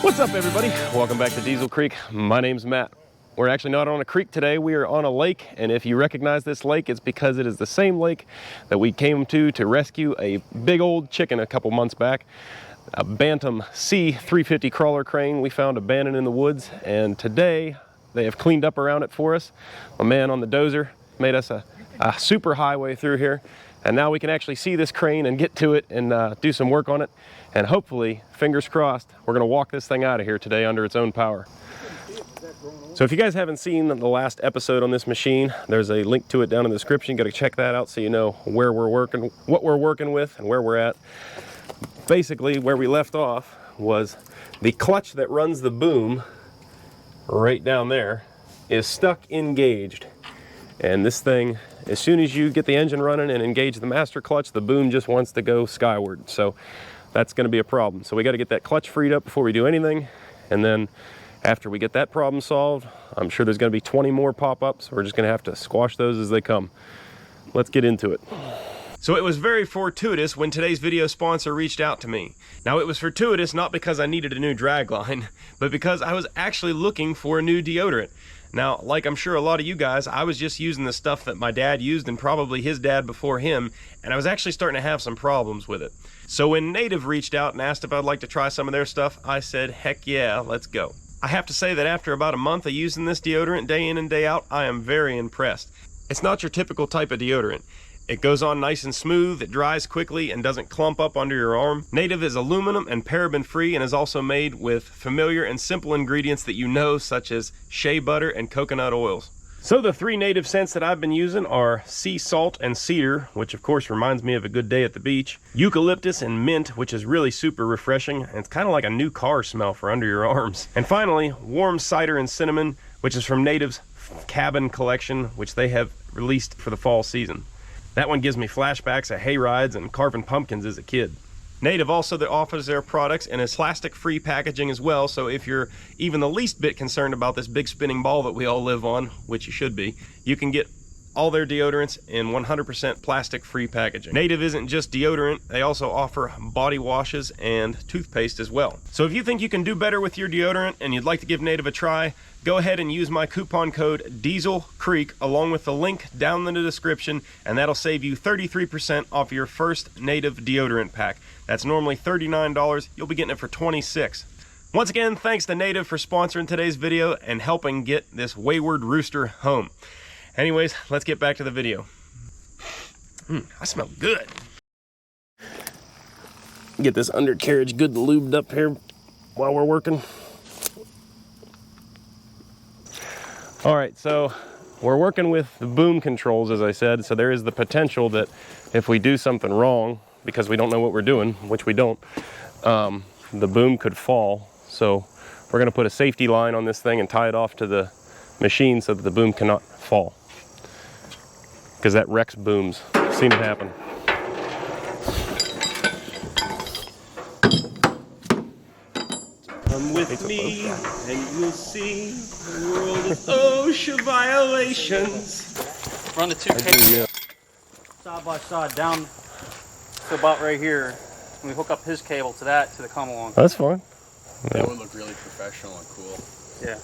What's up, everybody? Welcome back to Diesel Creek. My name's Matt. We're actually not on a creek today, we are on a lake, and if you recognize this lake, it's because it is the same lake that we came to rescue a big old chicken a couple months back. A Bantam C350 crawler crane we found abandoned in the woods, and today they have cleaned up around it for us. A man on the dozer made us a super highway through here, and now we can actually see this crane and get to it and do some work on it, and hopefully, fingers crossed, we're going to walk this thing out of here today under its own power. So if you guys haven't seen the last episode on this machine, there's a link to it down in the description. You got to check that out so you know where we're working, what we're working with, and where we're at. Basically, where we left off was the clutch that runs the boom right down there is stuck engaged. And this thing, as soon as you get the engine running and engage the master clutch, the boom just wants to go skyward. So that's going to be a problem. So we got to get that clutch freed up before we do anything, and then after we get that problem solved, I'm sure there's going to be 20 more pop-ups. We're just going to have to squash those as they come. Let's get into it. So it was very fortuitous when today's video sponsor reached out to me. Now, it was fortuitous not because I needed a new dragline, but because I was actually looking for a new deodorant. Now, like I'm sure a lot of you guys, I was just using the stuff that my dad used and probably his dad before him, and I was actually starting to have some problems with it. So when Native reached out and asked if I'd like to try some of their stuff, I said, heck yeah, let's go. I have to say that after about a month of using this deodorant day in and day out, I am very impressed. It's not your typical type of deodorant. It goes on nice and smooth, it dries quickly, and doesn't clump up under your arm. Native is aluminum and paraben free and is also made with familiar and simple ingredients that you know, such as shea butter and coconut oils. So the three Native scents that I've been using are sea salt and cedar, which of course reminds me of a good day at the beach, eucalyptus and mint, which is really super refreshing, and it's kind of like a new car smell for under your arms. And finally, warm cider and cinnamon, which is from Native's Cabin collection, which they have released for the fall season. That one gives me flashbacks of hay rides and carving pumpkins as a kid. Native also offers their products in a plastic-free packaging as well, so if you're even the least bit concerned about this big spinning ball that we all live on, which you should be, you can get all their deodorants in 100% plastic-free packaging. Native isn't just deodorant, they also offer body washes and toothpaste as well. So if you think you can do better with your deodorant and you'd like to give Native a try, go ahead and use my coupon code DieselCreek along with the link down in the description, and that'll save you 33% off your first Native deodorant pack. That's normally $39, you'll be getting it for $26. Once again, thanks to Native for sponsoring today's video and helping get this wayward rooster home. Anyways, let's get back to the video. I smell good. Get this undercarriage good and lubed up here while we're working. All right, so we're working with the boom controls, as I said, so there is the potential that if we do something wrong, because we don't know what we're doing, which we don't, the boom could fall. So we're gonna put a safety line on this thing and tie it off to the machine so that the boom cannot fall. Because that wrecks booms. I've seen it happen. Come with me and you'll see the world of OSHA violations. Run the two cables side by side down to about right here. And we hook up his cable to that to the come along. That's fine. That would look really professional and cool. Yeah.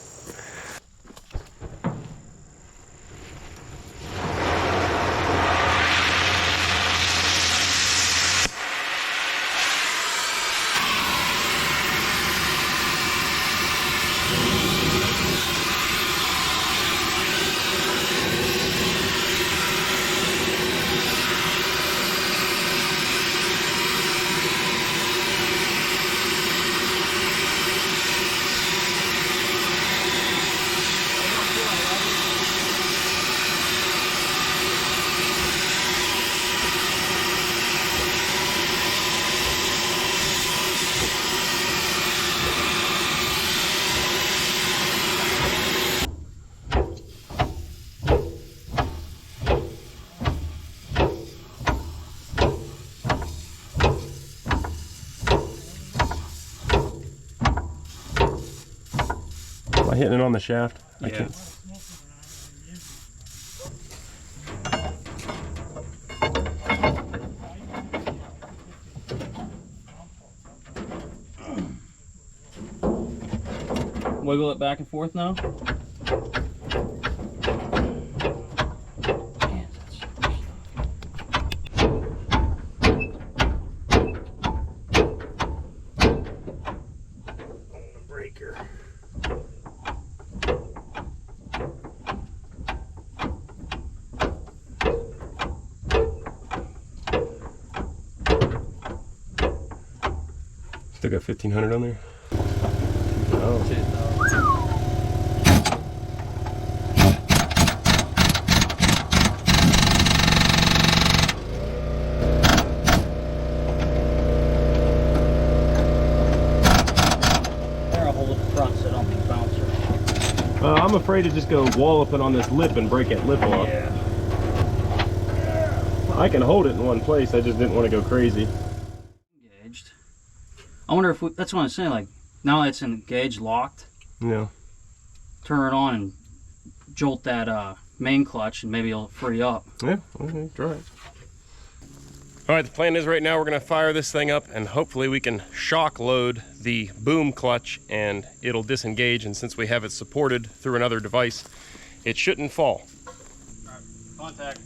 I hitting it on the shaft? Yeah. I can't. wiggle it back and forth now. Still got 1,500 on there. Oh. There, I'll hold it front so I don't think bounce or I'm afraid to just go wallop it on this lip and break that lip off. Yeah. I can hold it in one place. I just didn't want to go crazy. Engaged. I wonder if that's what I'm saying. Like now it's engaged, locked. Yeah. Turn it on and jolt that main clutch, and maybe it'll free up. Yeah. Okay. Try it. All right. The plan is right now we're gonna fire this thing up, and hopefully we can shock load the boom clutch, and it'll disengage. And since we have it supported through another device, it shouldn't fall. All right. Contact.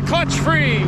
Clutch free.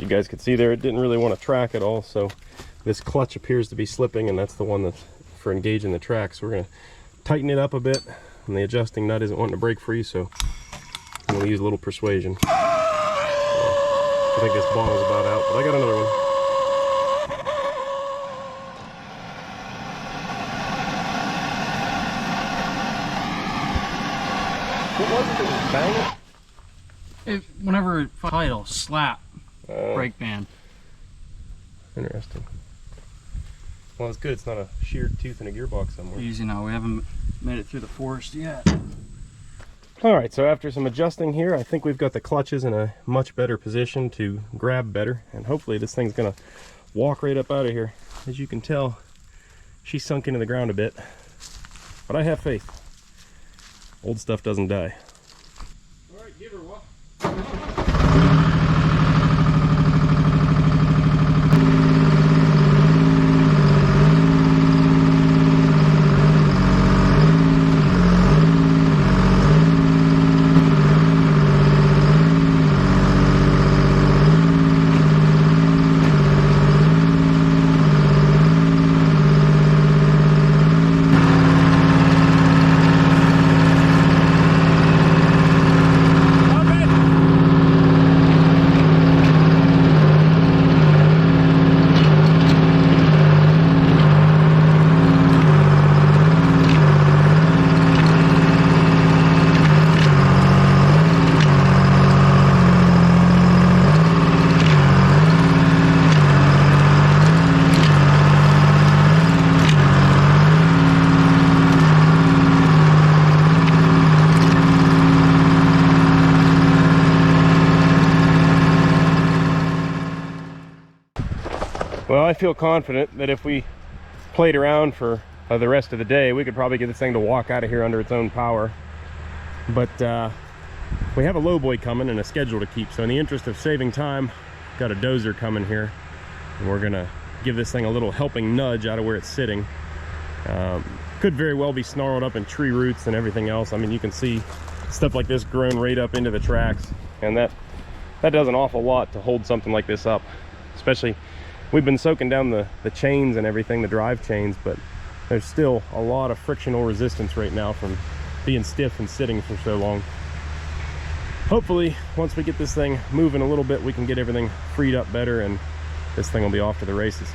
you guys could see there, it didn't really want to track at all. So this clutch appears to be slipping, and that's the one that's for engaging the track. So we're going to tighten it up a bit, and the adjusting nut isn't wanting to break free, so I'm going to use a little persuasion. I think this bottle's about out, but I got another one. What was it that was banging? Whenever it fight, it'll slap. Brake band. Interesting. Well, it's good. It's not a sheared tooth in a gearbox somewhere. Easy now. We haven't made it through the forest yet. All right, so after some adjusting here, I think we've got the clutches in a much better position to grab better, and hopefully this thing's gonna walk right up out of here. As you can tell, she's sunk into the ground a bit, but I have faith. Old stuff doesn't die. All right, give her one. Well, I feel confident that if we played around for the rest of the day, we could probably get this thing to walk out of here under its own power. But we have a lowboy coming and a schedule to keep, so in the interest of saving time, got a dozer coming here, and we're gonna give this thing a little helping nudge out of where it's sitting. Could very well be snarled up in tree roots and everything else. I mean, you can see stuff like this grown right up into the tracks, and that does an awful lot to hold something like this up. Especially, we've been soaking down the chains and everything, the drive chains, but there's still a lot of frictional resistance right now from being stiff and sitting for so long. Hopefully, once we get this thing moving a little bit, we can get everything freed up better, and this thing will be off to the races.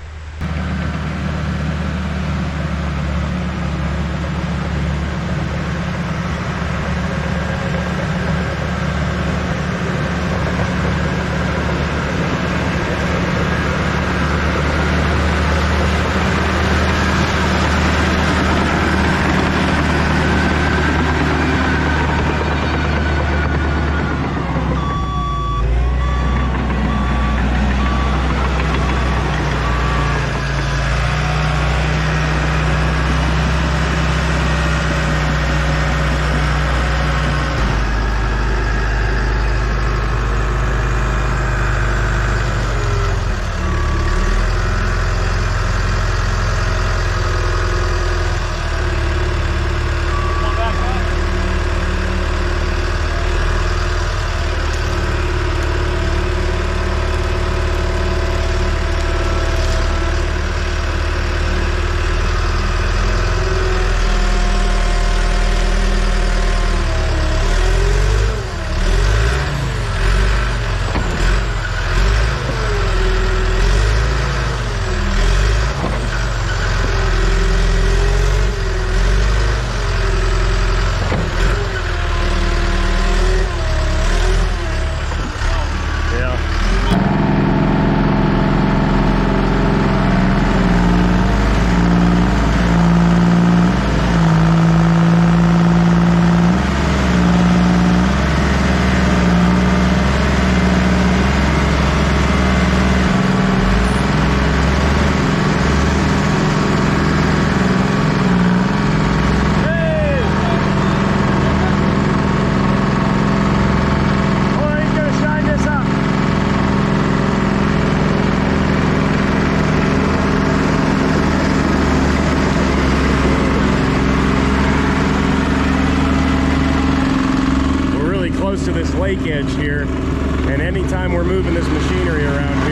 To this lake edge here, and anytime we're moving this machinery around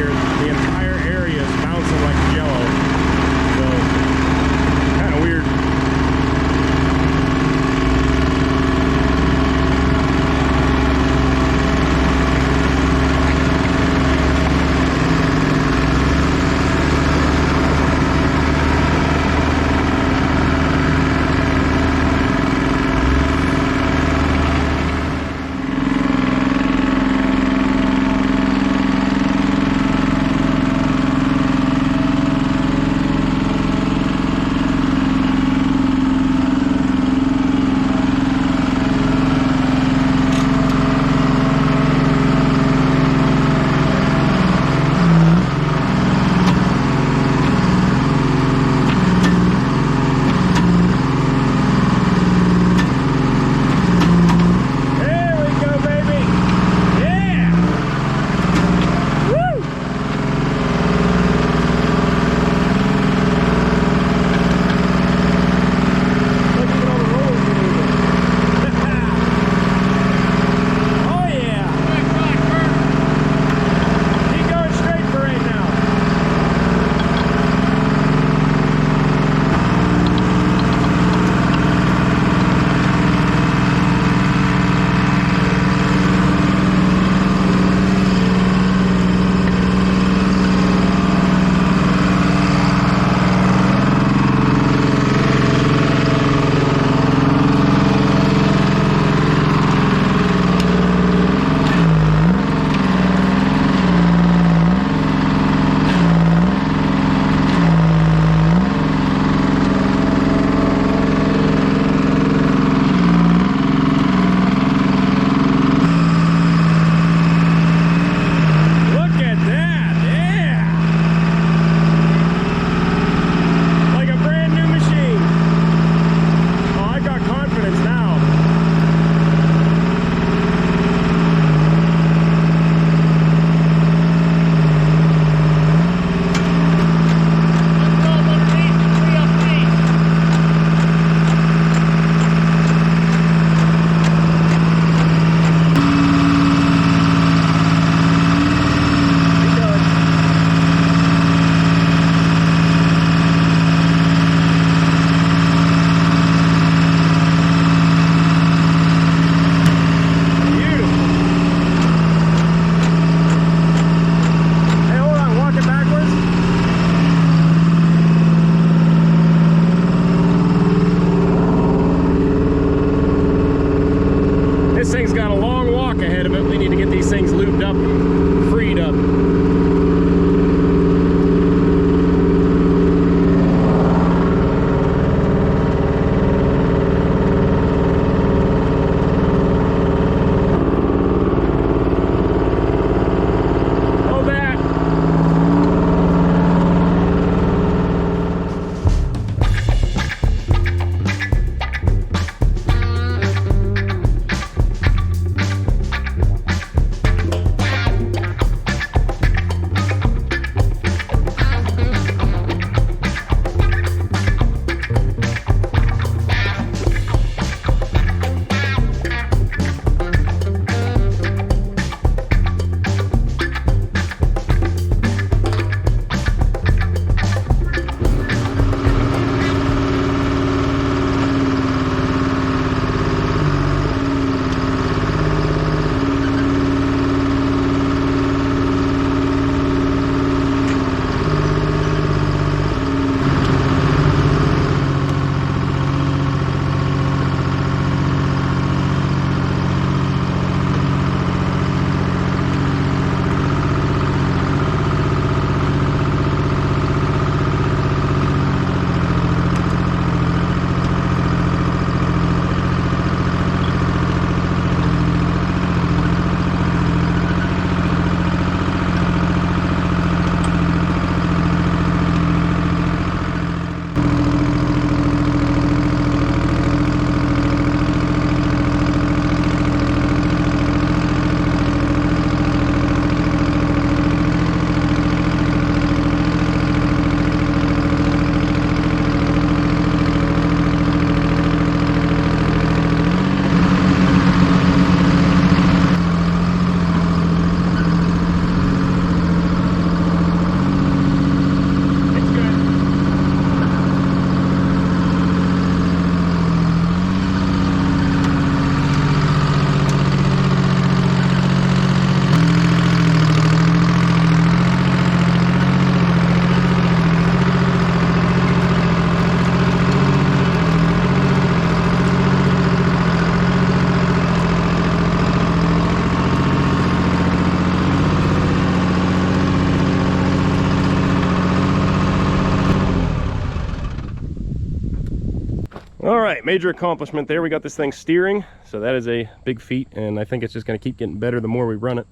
All right, major accomplishment there. We got this thing steering, so that is a big feat, and I think it's just going to keep getting better the more we run it.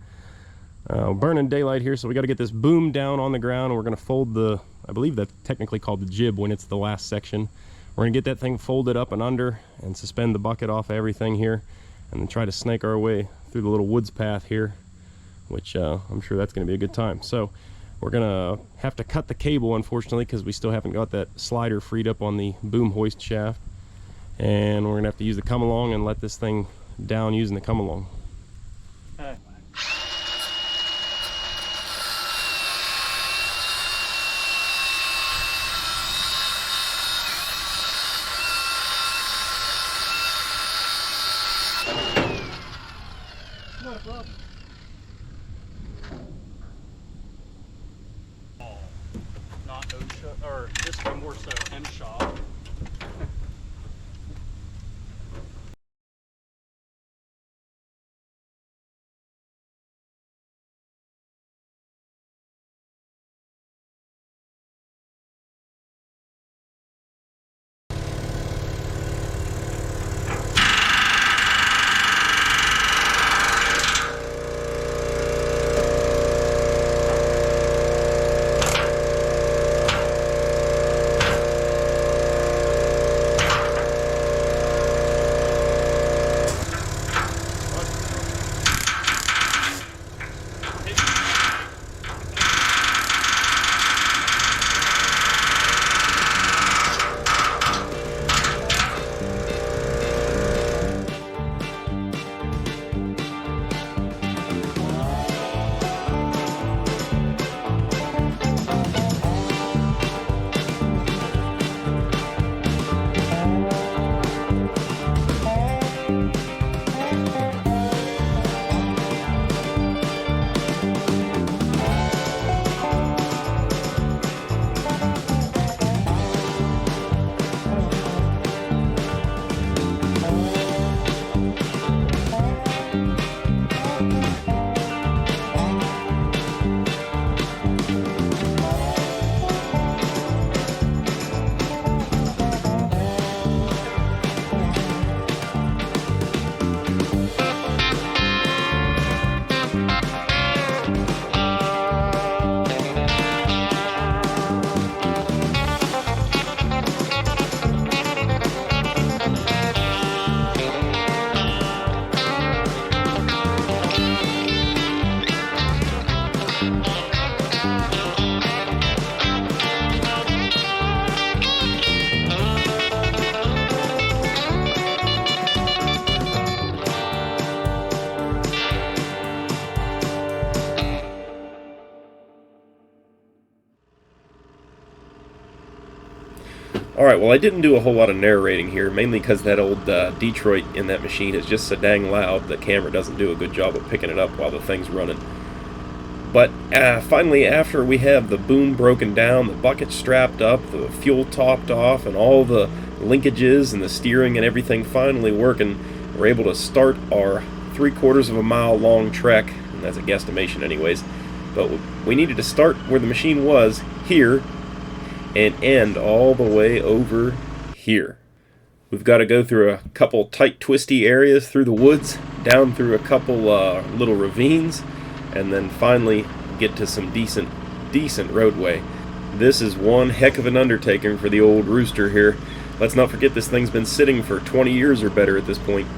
Burning daylight here, so we got to get this boom down on the ground, and we're going to fold the, I believe that's technically called the jib when it's the last section. We're going to get that thing folded up and under and suspend the bucket off of everything here, and then try to snake our way through the little woods path here, which I'm sure that's going to be a good time. So we're going to have to cut the cable, unfortunately, because we still haven't got that slider freed up on the boom hoist shaft. And we're going to have to use the come-along and let this thing down using the come-along. Okay. Not OSHA, or this one more so M-Shaw. Alright, well I didn't do a whole lot of narrating here, mainly because that old Detroit in that machine is just so dang loud the camera doesn't do a good job of picking it up while the thing's running. But finally, after we have the boom broken down, the bucket strapped up, the fuel topped off, and all the linkages and the steering and everything finally working, we're able to start our 3/4 of a mile long trek, and that's a guesstimation anyways, but we needed to start where the machine was, here, and end all the way over here. We've got to go through a couple tight twisty areas through the woods, down through a couple little ravines, and then finally get to some decent roadway. This is one heck of an undertaking for the old rooster here. Let's not forget this thing's been sitting for 20 years or better at this point.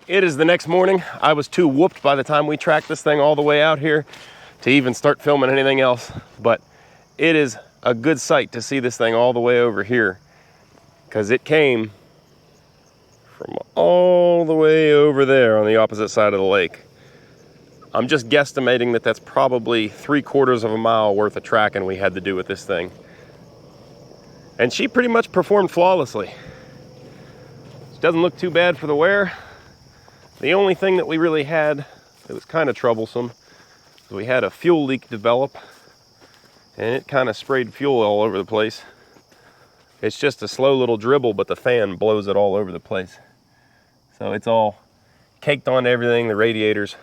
It is the next morning. I was too whooped by the time we tracked this thing all the way out here to even start filming anything else. But it is a good sight to see this thing all the way over here, because it came from all the way over there on the opposite side of the lake. I'm just guesstimating that that's probably 3/4 of a mile worth of tracking we had to do with this thing. And she pretty much performed flawlessly. She doesn't look too bad for the wear. The only thing that we really had that was kind of troublesome is we had a fuel leak develop, and it kind of sprayed fuel all over the place. It's just a slow little dribble, but the fan blows it all over the place. So it's all caked on everything. The radiator's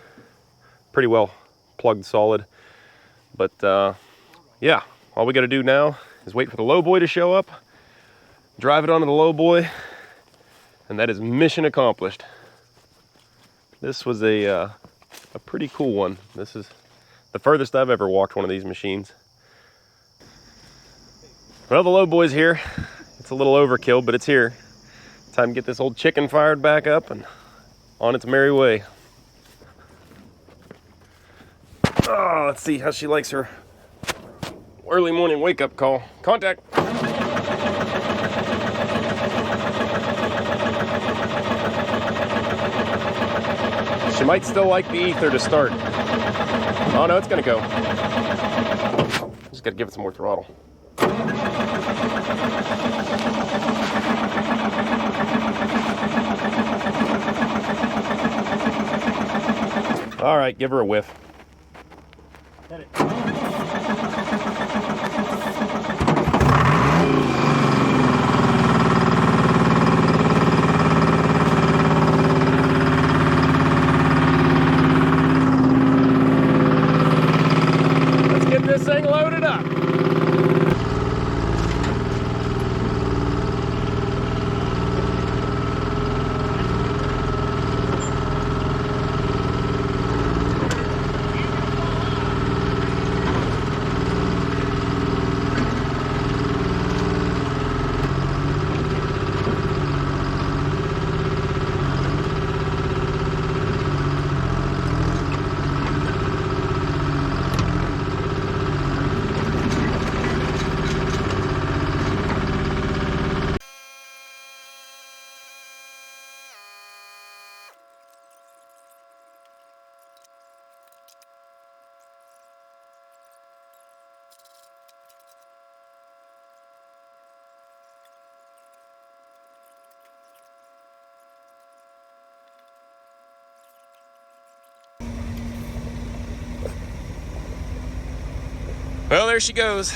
pretty well plugged solid. But yeah, all we got to do now is wait for the lowboy to show up, drive it onto the lowboy, and that is mission accomplished. This was a pretty cool one. This is the furthest I've ever walked one of these machines. Well, the lowboy's here. It's a little overkill, but it's here. Time to get this old chicken fired back up and on its merry way. Oh, let's see how she likes her early morning wake-up call. Contact. She might still like the ether to start. Oh no, it's gonna go. Just gotta give it some more throttle. All right, give her a whiff. Hit it. Let's get this thing loaded up. Well, there she goes.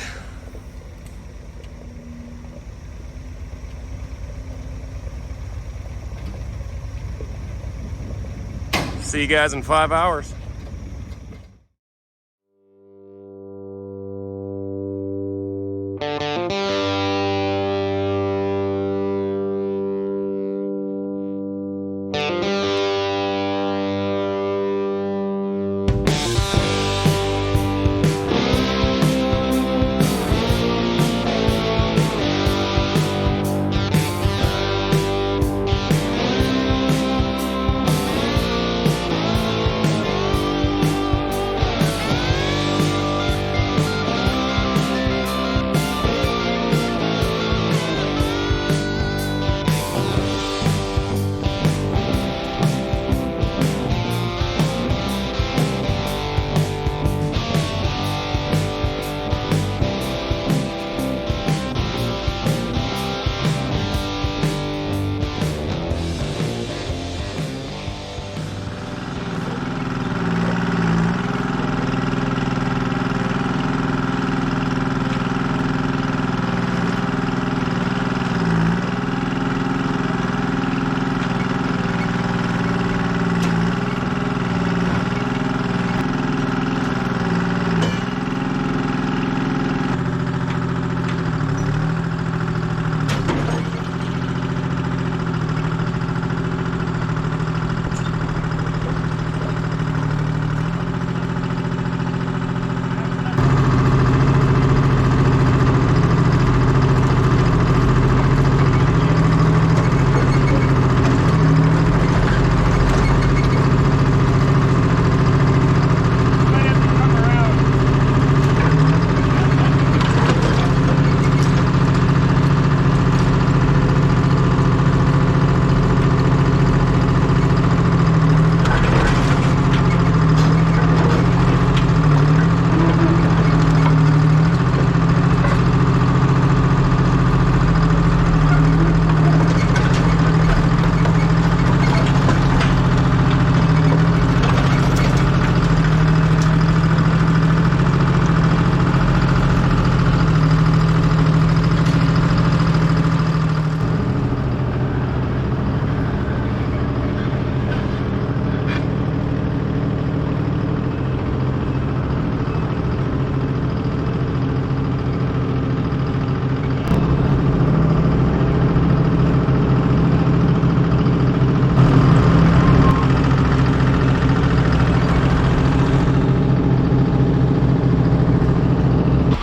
See you guys in 5 hours.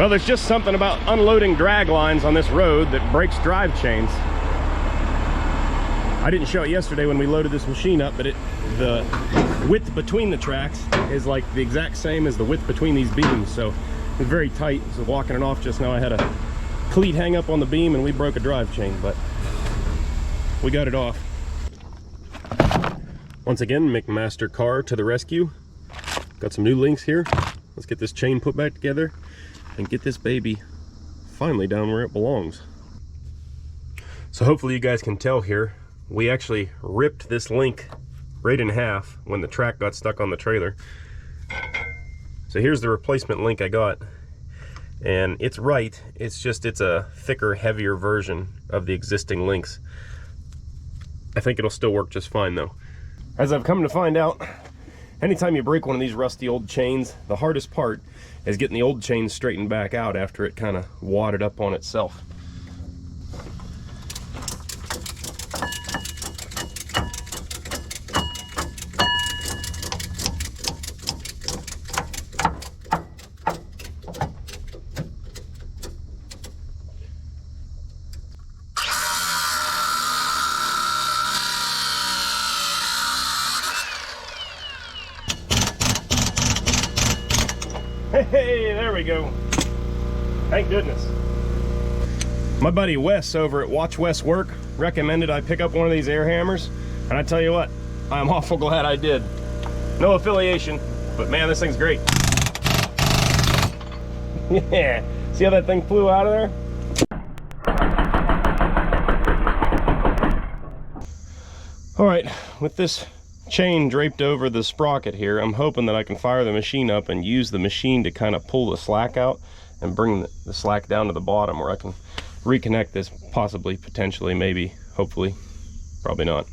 Well, there's just something about unloading drag lines on this road that breaks drive chains. I didn't show it yesterday when we loaded this machine up, but the width between the tracks is like the exact same as the width between these beams, so it's very tight. So walking it off just now, I had a cleat hang up on the beam and we broke a drive chain, but we got it off. Once again, McMaster car to the rescue. Got some new links here. Let's get this chain put back together and get this baby finally down where it belongs. So hopefully you guys can tell here, we actually ripped this link right in half when the track got stuck on the trailer. So here's the replacement link I got, and it's right, it's just it's a thicker, heavier version of the existing links. I think it'll still work just fine though. As I've come to find out, anytime you break one of these rusty old chains, the hardest part is getting the old chain straightened back out after it kind of wadded up on itself. Hey, there we go. Thank goodness. My buddy Wes over at Watch Wes Work recommended I pick up one of these air hammers, and I tell you what, I'm awful glad I did. No affiliation, but man, this thing's great. Yeah, see how that thing flew out of there? All right, with this chain draped over the sprocket here, I'm hoping that I can fire the machine up and use the machine to kind of pull the slack out and bring the slack down to the bottom where I can reconnect this, possibly, potentially, maybe, hopefully, probably not.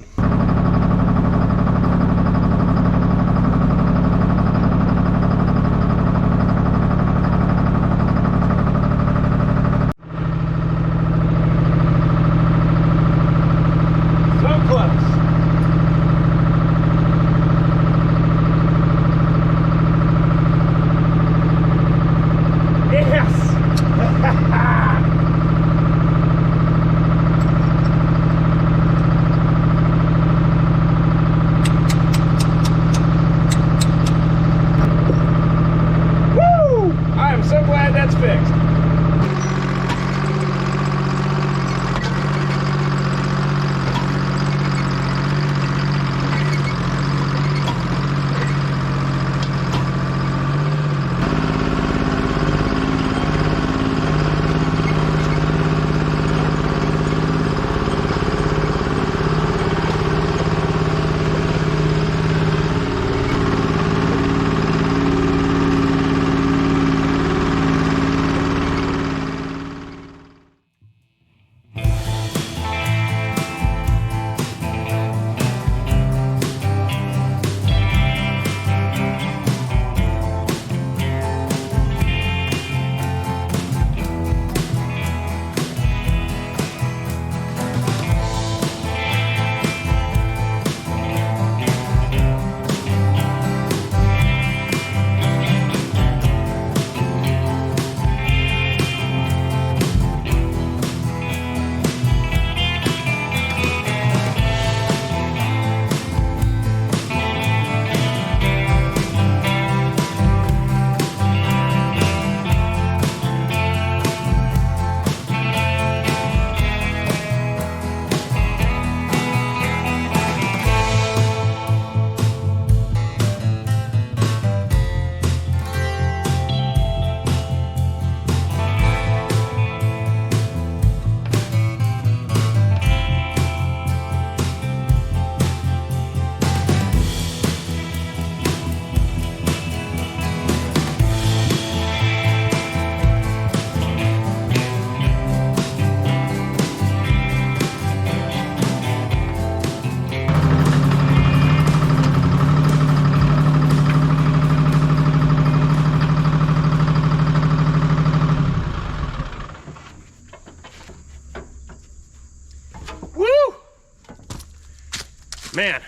Man,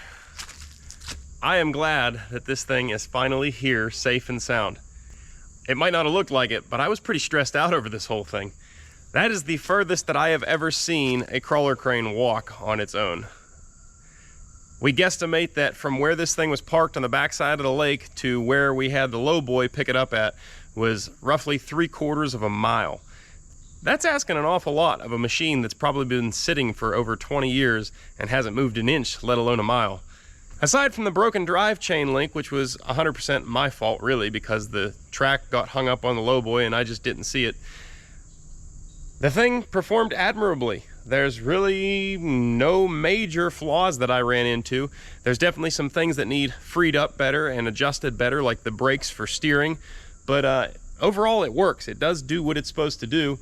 I am glad that this thing is finally here, safe and sound. It might not have looked like it, but I was pretty stressed out over this whole thing. That is the furthest that I have ever seen a crawler crane walk on its own. We guesstimate that from where this thing was parked on the backside of the lake to where we had the lowboy pick it up at was roughly 3/4 of a mile. That's asking an awful lot of a machine that's probably been sitting for over 20 years and hasn't moved an inch, let alone a mile. Aside from the broken drive chain link, which was 100% my fault really, because the track got hung up on the lowboy and I just didn't see it, the thing performed admirably. There's really no major flaws that I ran into. There's definitely some things that need freed up better and adjusted better, like the brakes for steering, but overall it works. It does do what it's supposed to do.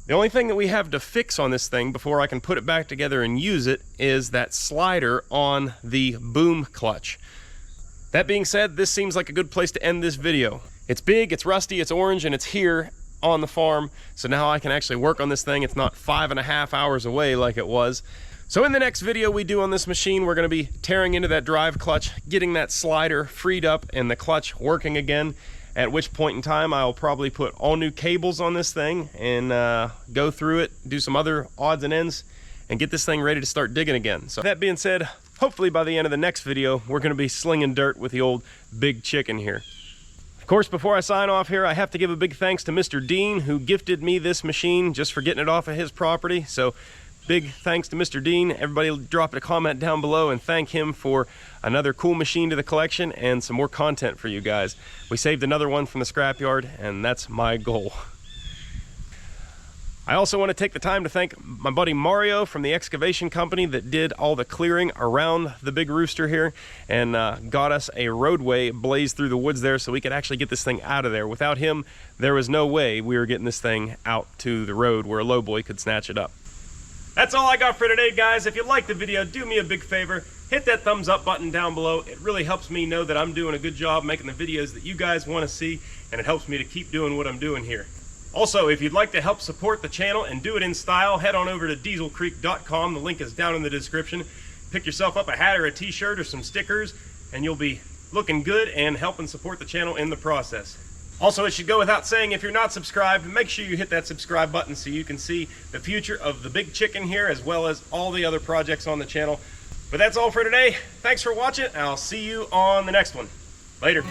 The only thing that we have to fix on this thing before I can put it back together and use it is that slider on the boom clutch. That being said, this seems like a good place to end this video. It's big, it's rusty, it's orange, and it's here on the farm, so now I can actually work on this thing. It's not 5.5 hours away like it was. So in the next video we do on this machine, we're going to be tearing into that drive clutch, getting that slider freed up and the clutch working again, at which point in time I'll probably put all new cables on this thing and go through it, do some other odds and ends, and get this thing ready to start digging again. So that being said, hopefully by the end of the next video we're going to be slinging dirt with the old big chicken here. Of course, before I sign off here, I have to give a big thanks to Mr. Dean, who gifted me this machine just for getting it off of his property. So big thanks to Mr. Dean. Everybody drop a comment down below and thank him for another cool machine to the collection and some more content for you guys. We saved another one from the scrapyard, and that's my goal. I also want to take the time to thank my buddy Mario from the excavation company that did all the clearing around the big rooster here and got us a roadway blazed through the woods there so we could actually get this thing out of there. Without him, there was no way we were getting this thing out to the road where a lowboy could snatch it up. That's all I got for today, guys. If you liked the video, do me a big favor. Hit that thumbs up button down below. It really helps me know that I'm doing a good job making the videos that you guys want to see, and it helps me to keep doing what I'm doing here. Also, if you'd like to help support the channel and do it in style, head on over to dieselcreek.com. The link is down in the description. Pick yourself up a hat or a t-shirt or some stickers, and you'll be looking good and helping support the channel in the process. Also, it should go without saying, if you're not subscribed, make sure you hit that subscribe button so you can see the future of the big chicken here as well as all the other projects on the channel. But that's all for today. Thanks for watching. I'll see you on the next one. Later.